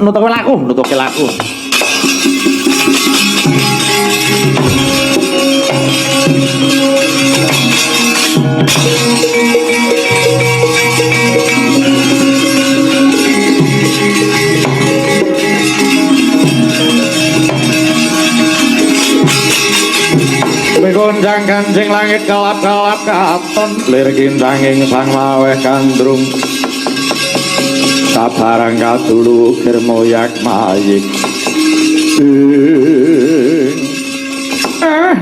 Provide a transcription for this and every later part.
nutuke laku. Migunjang kancing langit kelap-kelap katon lir kincanging sang laweh kandrung sabarang kadulu kirmoyak mayik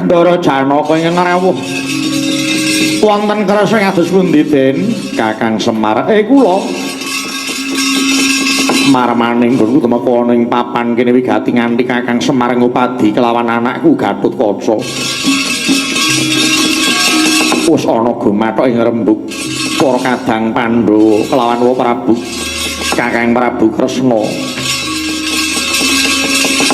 Ndara Janaka ing ngrawuh wonten kersa kados pundi Den Kakang Semar kula marmaning nggonku temeka ana ing papan kene wigati nganti Kakang Semar ngupadi kelawan anakku Gatotkaca wis ana gumathok ing rembug para kadang Pandhawa kelawan Wa Prabu Kakang Prabu Kresna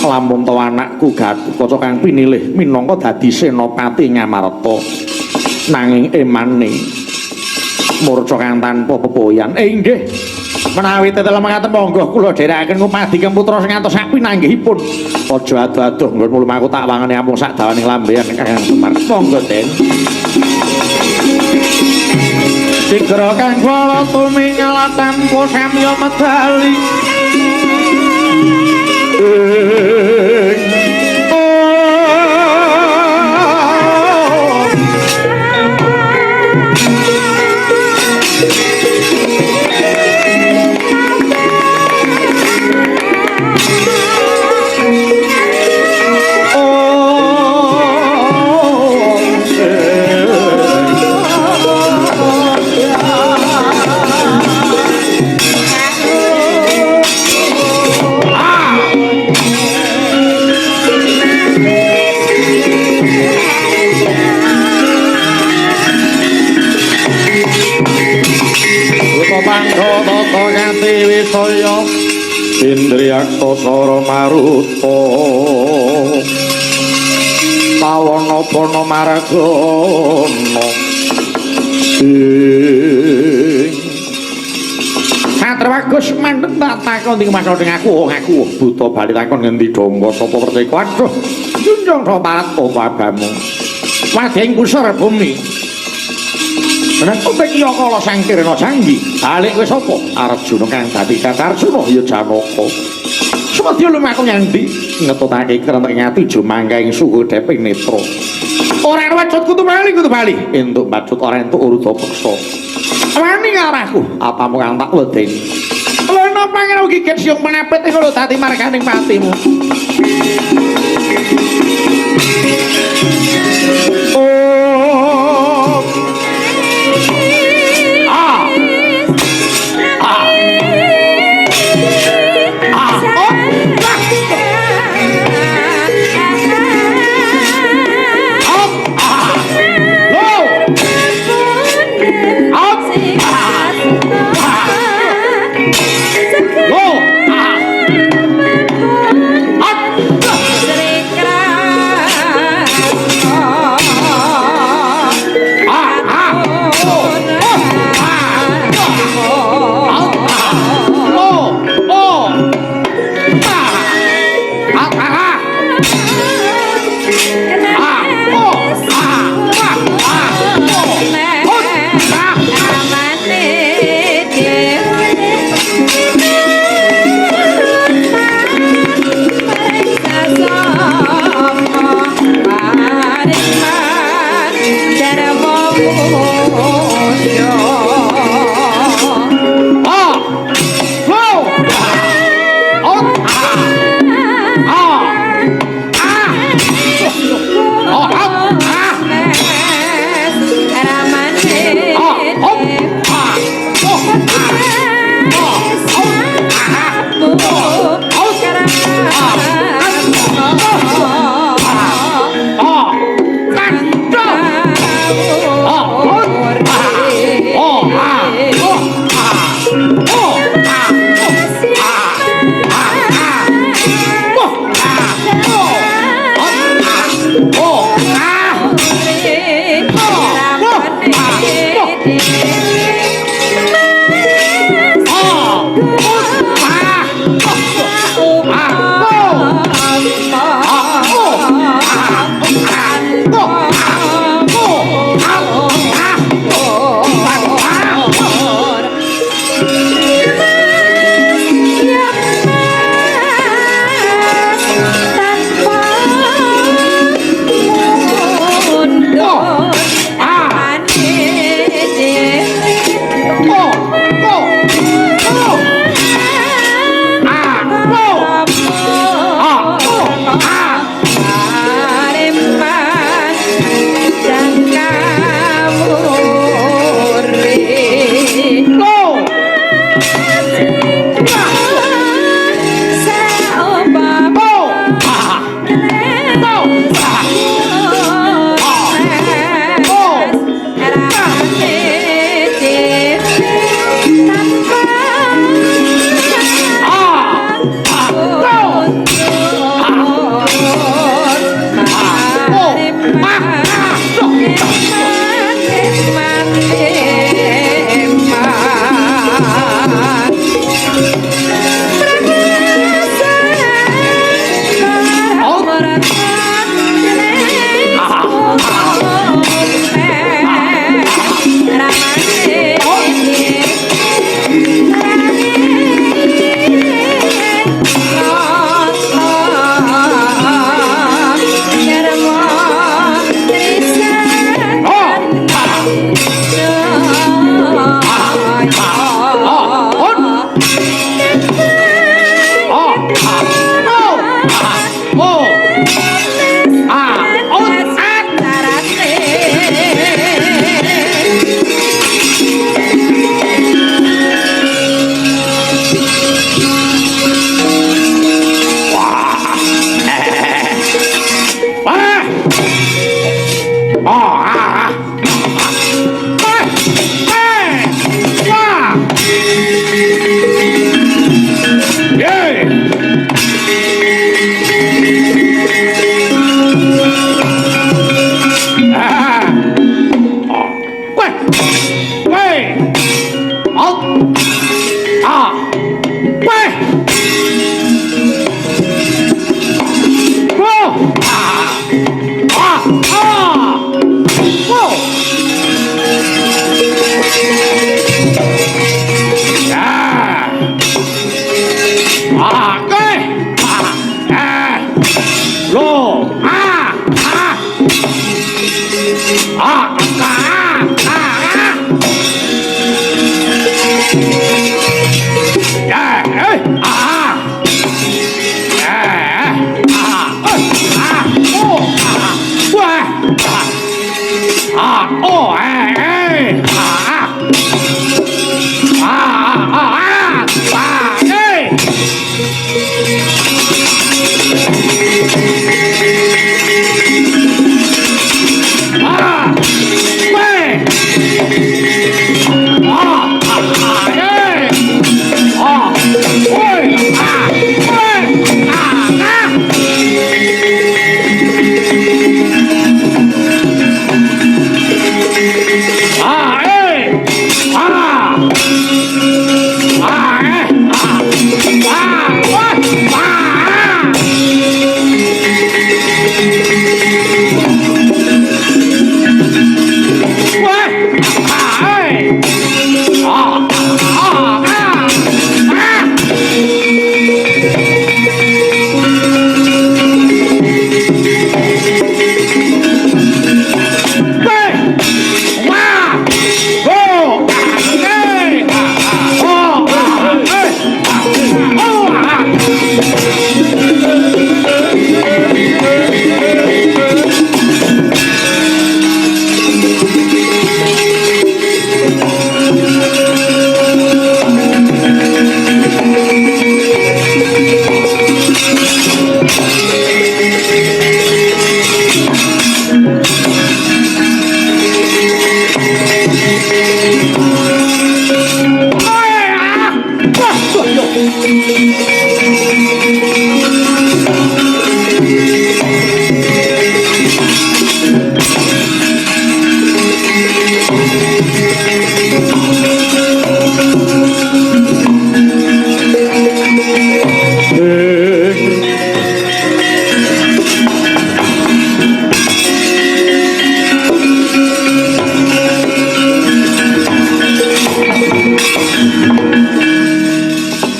lamun to anakku Gatotkaca kang pinilih minangka dadi senopati Ngamarta nanging emane murca kang tanpa pepoyan inggih menawi tetel mangkaten monggo kula dherekaken ngupadi kang putra sing ngantos sak pinanggihipun aja adoh-adoh nggon mulmaku tak wangane amung sak dawaning lambean Kakang Semar monggo Den Sigra kang kula tumingal tanpa samya medali Wisaya Indriyakta Sara Maruta Pawana Maragana Satrawagus mandheng tak takon ing maksud aku buta bali takon ngendi donggo sapa percaya aduh junjung to parat opabamu wading kusur bumi nek kok iki kala sangkirna janggi balik kowe sapa Arjuna kang dadi Katarjuna ya Janaka semedya lumaku ngendi ngetutake krenteng ati jumangga ing suhu deping netra ora wacut kudu bali entuk maksud ora entuk urudha peksa wani ngarahku apamu kang tak wedeni lena pangen ugi ket siung menepet kula dadi marganing patimu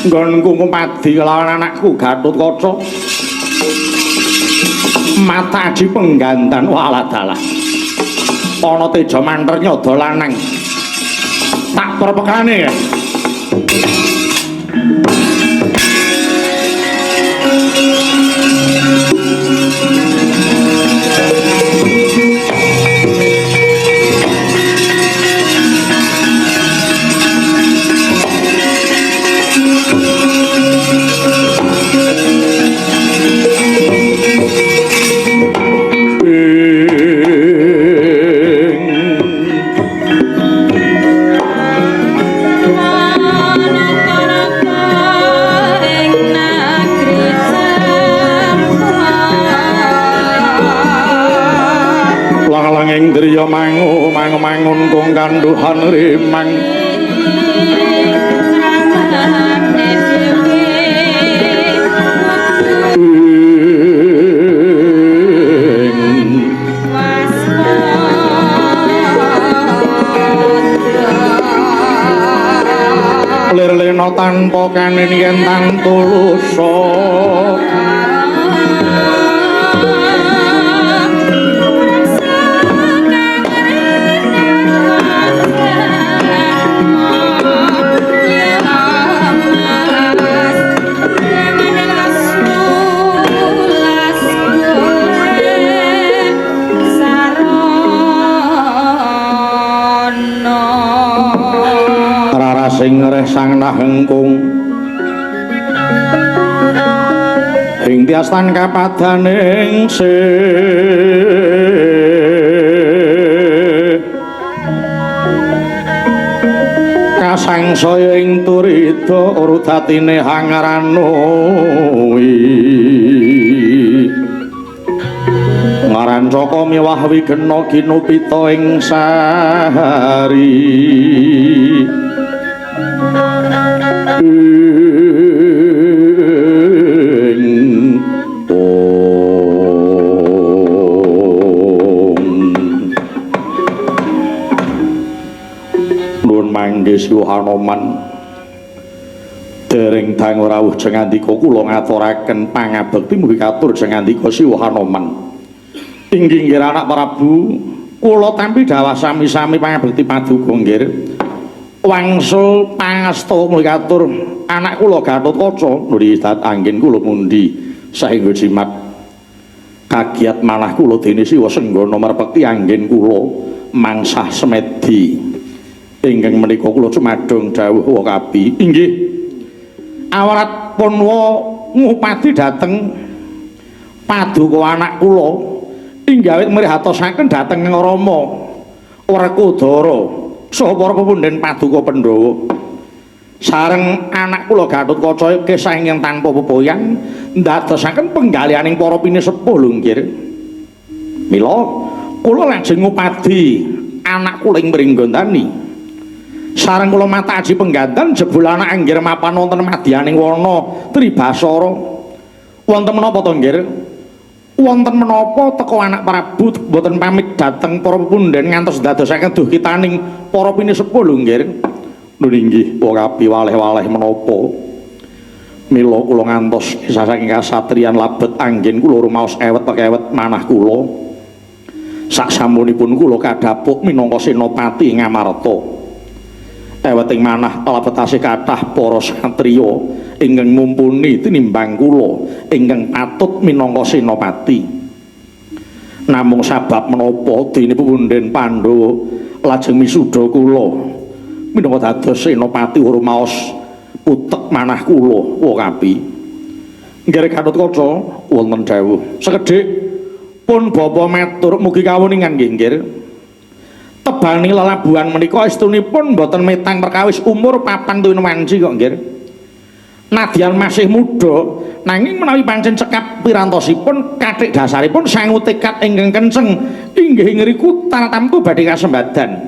Nggonku Kumadi kelawan anakku Gatotkaca mata aji penggantan waladalah ana teja manter nyada lanang tak perpekane ya Indriya mangun kong kanduhan rimang lir-lirna tanpa kanin yen tantulusa sing resang nahengkung ing tiastan kapadaning kasangsaya ing turita urutatine hangaranoi ngaran Caka miwah wigena kinupita ing sahari nuwun mangke Siwa Hanoman dereng dang rawuh jengandika kula ngaturaken pangabekti mugi katur jengandika Siwa Hanoman. Inggih nggih anak Prabu, kula tampi dawuh sami-sami pangabekti paduka nggih. Wangsul pangasta mugi katur anak kula Gatotkaca nuli dat anggen kula mundi saengga jimat kagiat manah kula dene Siwa Senggana merpekti anggen kula mangsah semedi. Ingkang menika kula cumadung dawuh Wakabi. Inggih. Awrat punwa ngupati dhateng paduka anak kula inggih mrihatosaken dhateng Rama Werkudara saha para pepundhen paduka Pandhawa sareng anak kula Gatotkaca kesah ingkang tanpa pepoyan ndadosaken penggalianing para pinisepuh lho nggih. Mila kula lajeng ngupadi anak kula ing Mringgondani sareng kula mataji pengganten jebul anak anggir mapan wonten madyaning wana Tribasara wonten menapa to nggih? Wonten menapa teka anak Prabu boten pamit dhateng para pepundhen ngantos dadosaken duh kitaning para pinisepuh lho nggih. Lho inggih Wakabi waleh-waleh menapa? Mila kula ngantos saking kasatriyan labet anggen kula rumaos ewet-ewet manah kula. Saksampunipun kula kadhapuk minangka senopati ing Ngamarta. Eweting manah labetase kathah para satriya ingkang mumpuni tinimbang kula ingkang patut minangka senopati. Namung sabab menapa dene pepundhen Pandhawa lajeng misuda kula minangka dados senopati rumaos utek manah kula Wakabi. Nggih Gatotkaca wonten dawuh sekedhik pun bapa matur mugi kawuningan nggih. Tebani lelabuhan menika estunipun boten metang perkawis umur 4 tuwin wanci kok nggih. Nadyan masih muda nanging menawi pancen cekap pirantosipun kathik dasaripun sangu tekad ingkang kenceng inggih ngriku tartamtu badhe kasembadan.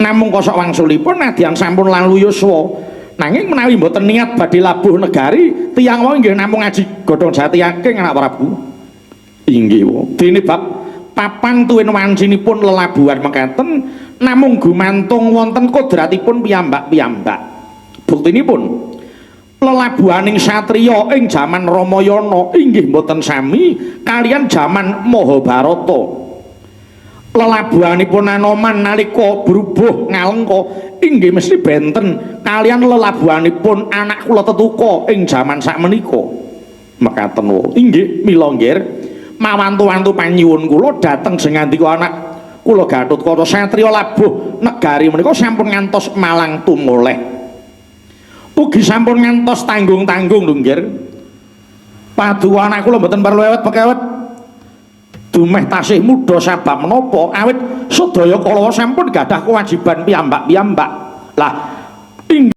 Namung kosok wangsulipun nadyan sampun lalu yuswa nanging menawi boten niat badhe labuh negari tiyang wau inggih namung aji godhong jati aking anak Prabu. Inggih dene bab 4 tuwin wancinipun lelabuhan mekaten namung gumantung wonten kodratipun piyambak-piyambak. Buktinipun lelabuhaning satriya ing jaman Ramayana inggih boten sami kalian jaman Mahabharata. Lelabuhanipun Anoman nalika brubuh ngalengka inggih mesti benten kalian lelabuhanipun anak kula Tetuka ing jaman sakmenika. Mekaten wae. Inggih mila nggih mawantu-wantu panyuwun kula dhateng jengandika anak kula Gatotkaca satriya labuh negari menika sampun ngantos malang tumoleh. Ugi sampun ngantos tanggung-tanggung lho nggih. Paduka anak kula mboten perlu ewet-pekewet. Dumeh tasih muda sabab menapa awit sedaya kala sampun gadah kewajiban piyambak-piyambak. Lah